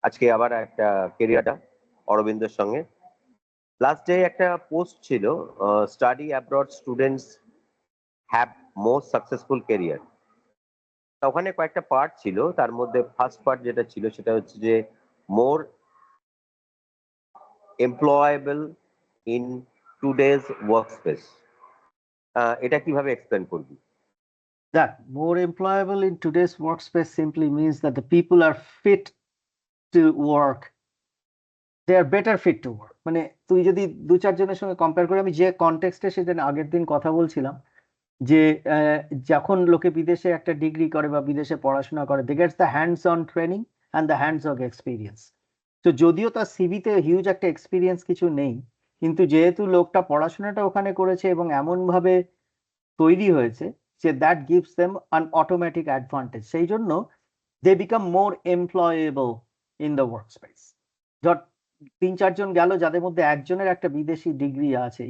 আজকে আবার একটা কেরিয়ারটা অরবিন্দের সঙ্গে লাস্ট ডে একটা পোস্ট ছিল, study abroad students have most successful career. ওখানে কয়েকটা পার্ট ছিল, তার মধ্যে ফার্স্ট পার্ট যেটা ছিল সেটা হচ্ছে যে মোর employable in today's work space. এটা কিভাবে এক্সপ্লেন করবি? That more employable in today's workspace simply means that the people are fit to work. They are better fit to work. মানে তুই যদি দু চারজনের সঙ্গে কম্পেয়ার করে, আমি যে কনটেক্সটে সেদিন আগের দিন কথা বলছিলাম যে যখন লোকে বিদেশে একটা ডিগ্রি করে বা বিদেশে পড়াশোনা করে, they gets the hands on training and the hands on experience. তো যদিও তার সিভিতে হিউজ একটা এক্সপিরিয়েন্স কিছু নেই, কিন্তু যেহেতু লোকটা পড়াশোনাটা ওখানে করেছে এবং এমনভাবে তৈরি হয়েছে যে that gives them an automatic advantage, সেই জন্য they become more employable in the work space. ধর তিন চারজন গেল যাদের মধ্যে একজনের একটা বিদেশি ডিগ্রি আছে,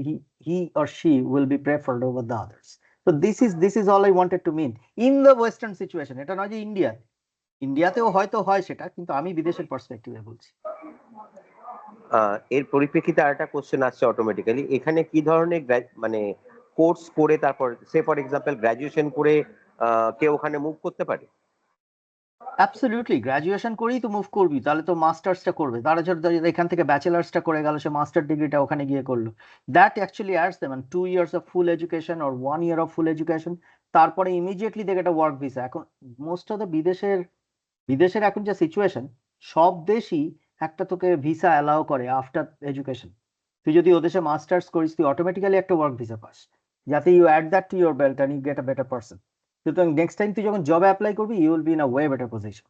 he or she will be preferred over the others. তো this is all I wanted to mean in the western situation. এটা নয় যে ইন্ডিয়াতেও হয়তো হয় সেটা, কিন্তু আমি বিদেশের পার্সপেক্টিভে বলছি। এর পরিপ্রেক্ষিতে আরেকটা কোশ্চেন আসছে অটোমেটিক্যালি, এখানে কি ধরনের মানে কোর্স করে তারপর সে ফর এক্সাম্পল গ্রাজুয়েশন করে কেউ ওখানে মুভ করতে পারে? অ্যাবসলিউটলি, গ্রাজুয়েশন করেই তো মুভ করবি, তাহলে তো মাস্টার্সটা করবে। তারা যদি এখান থেকে ব্যাচেলার্সটা করে গেল, সে মাস্টার ডিগ্রিটা ওখানে গিয়ে করলো। That actually adds them 2 years of full education or 1 year of full education. তারপরে ইমিডিয়েটলি দেখে একটা ওয়ার্ক ভিসা। এখন মোস্ট অফ দ্য বিদেশের এখন যে সিচুয়েশন, সব দেশই একটা তোকে ভিসা অ্যালাউ করে আফটার এডুকেশন। তুই যদি ওদেশে মাস্টার্স করিস, তুই অটোমেটিক্যালি একটা ওয়ার্ক ভিসা পাস, যাতে you add that to your belt and you get a better person. সুতরাং নেক্সট টাইম তুই যখন জবে অ্যাপ্লাই করবি, you will be in a way better position.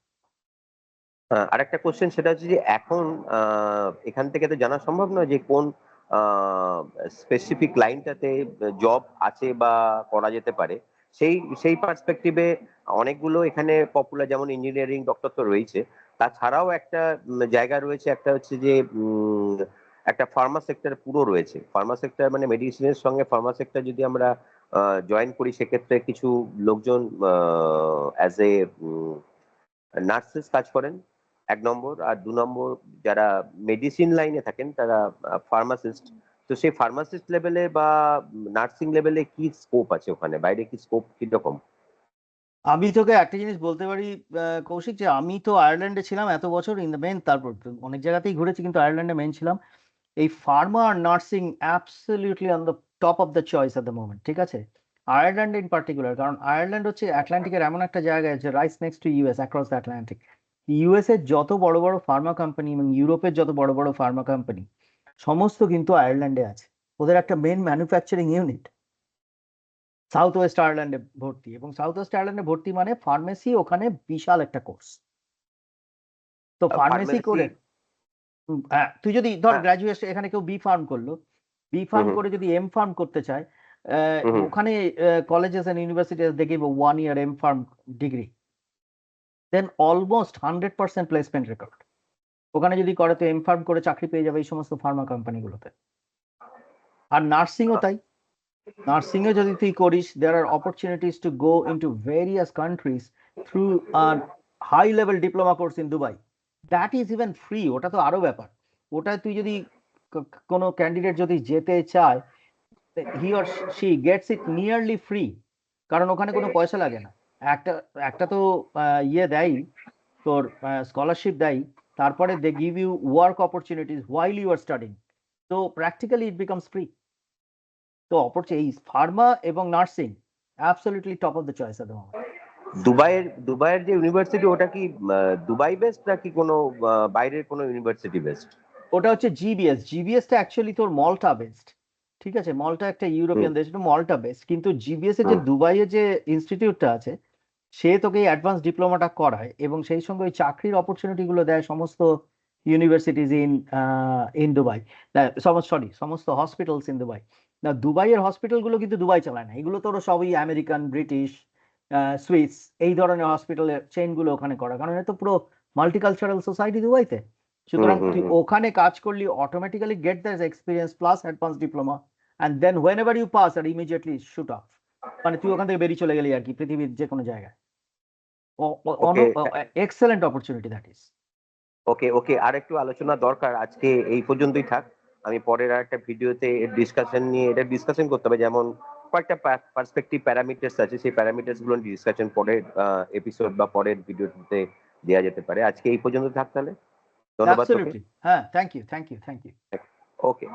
আরেকটা কোশ্চেন সেটা হচ্ছে যে এখন এখান থেকে তো জানা সম্ভব নয় যে কোন স্পেসিফিক লাইনটাতে জব আছে বা করা যেতে পারে। সেই সেই পার্সপেক্টিভে অনেকগুলো এখানে পপুলার, যেমন ইঞ্জিনিয়ারিং, ডক্টর তো রয়েছে, তাছাড়াও একটা জায়গা রয়েছে, একটা হচ্ছে যে একটা ফার্মা সেক্টর পুরো রয়েছে। ফার্মা সেক্টর মানে মেডিসিনের সঙ্গে ফার্মা সেক্টর যদি আমরা জয়েন করি, সেক্ষেত্রে কিছু লোকজন অ্যাজ এ নার্সেস কাজ করেন, 1 নম্বর। আর 2 নম্বর, যারা মেডিসিন লাইনে থাকেন তারা ফার্মাসিস্ট। তো সেই ফার্মাসিস্ট লেভেলে বা নার্সিং লেভেলে কি স্কোপ আছে ওখানে, বাইরে কি স্কোপ কিরকম? আমি তোকে একটা জিনিস বলতে পারি কৌশিক, যে আমি তো আয়ারল্যান্ডে ছিলাম এত বছর ইন দ্য মেন, তারপর তো অনেক জায়গাতেই ঘুরেছি, কিন্তু আয়ারল্যান্ডে মেন ছিলাম। এই ফার্মা আর nursing absolutely on the top of the choice at the moment, ঠিক আছে? আয়ারল্যান্ড ইন পার্টিকুলার, কারণ আয়ারল্যান্ড হচ্ছে আটলান্টিকের এমন একটা জায়গায় যে rise next to US, across the Atlantic. US এর যত বড় বড় ফার্মা কোম্পানি এবং ইউরোপের যত বড় বড় ফার্মা কোম্পানি, সমস্ত কিন্তু আয়ারল্যান্ডে আছে। ওদের একটা main manufacturing unit south west আয়ারল্যান্ডে ভর্তি, এবং সাউথ ওয়েস্ট আয়ারল্যান্ডে ভর্তি মানে ফার্মেসি ওখানে বিশাল একটা কোর্স। তো ফার্মেসি ফার্মেসি? করে হ্যাঁ, তুই যদি ধর হ্যাঁ। গ্রাজুয়েশন এখানে কেউ বি ফার্ম করলো, বি হুম ফার্ম হুম করে যদি এম ফার্ম করতে চায়, হুম হুম। ওখানে colleges and universities they give 1 year M pharm degree, then almost 100% placement record. ওখানে যদি করে তো এম ফার্ম করে চাকরি পেয়ে যাবে এই সমস্ত ফার্মা কোম্পানিগুলোতে। আর নার্সিংও তাই। নার্সিংয়ে যদি তুই করিস, there are opportunities to go into various countries through a high level diploma course in Dubai. That is even free. ওটা তো আরো ব্যাপার। ওটা তুই যদি কোনো ক্যান্ডিডেট যদি যেতে চায়, হি or she gets it nearly free, কারণ ওখানে কোনো পয়সা লাগে না। একটা একটা তো ইয়ে দেয়, তোর স্কলারশিপ দেয়, তারপরে they give you work opportunities while you are studying. তো প্র্যাকটিক্যালি ইট বিকামস ফ্রি। তো এই ফার্মা এবং nursing absolutely top of the choice at the moment. দুবাইয়ের যে ইউনিভার্সিটি, ওটা কি দুবাই বেসড নাকি কোনো বাইরের কোনো ইউনিভার্সিটি বেসড? ওটা হচ্ছে জিবিএস। জিবিএসটা অ্যাকচুয়ালি তোর মল্টা বেসড, ঠিক আছে? মল্টা একটা হুম ইউরোপিয়ান দেশ, এটা মল্টা বেসড। কিন্তু জিবিএস এর যে হুম। দুবাইয়ে যে ইনস্টিটিউটটা আছে, সে তোকে এই অ্যাডভান্স ডিপ্লোমাটা করায় এবং সেই সঙ্গে ওই চাকরির অপরচুনিটি গুলো দেয় সমস্ত ইউনিভার্সিটিজ ইন দুবাই, সমস্ত হসপিটালস ইন দুবাই। না, দুবাইয়ের হসপিটাল গুলো কিন্তু দুবাই চালায় না, এগুলো তোর সবই আমেরিকান, ব্রিটিশ, সুইস, এই ধরনের হসপিটালের চেইন গুলো ওখানে করা, কারণ এটা তো পুরো মাল্টিকালচারাল সোসাইটি দুবাইতে। হুম সুতরাং হুম তুই হুম। ওখানে কাজ করলি, automatically get that experience plus advance diploma, and then whenever you pass আর ইমিডিয়েটলি শুট অফ। মানে তুই ওখান থেকে বেরিয়ে চলে গেলি আর কি, পৃথিবীর যে কোনো জায়গায়। Okay. Excellent opportunity that is. Okay okay, আর একটু আলোচনা দরকার, আজকে এই পর্যন্তই থাক। আমি পরের আর একটা ভিডিওতে ডিসকাশন নিয়ে এটা ডিসকাশন করতে হবে, যেমন কয়েকটা পার্সপেক্টিভ প্যারামিটার্স আছে, সেই প্যারামিটার্স গুলো ডিসকাশন পরের এপিসোড বা পরের ভিডিওতে দেওয়া যেতে পারে। আজকে এই পর্যন্ত থাক তাহলে। ধন্যবাদ তোকে। অ্যাবসলিউটলি, হ্যাঁ, thank you, thank you, thank you. Okay.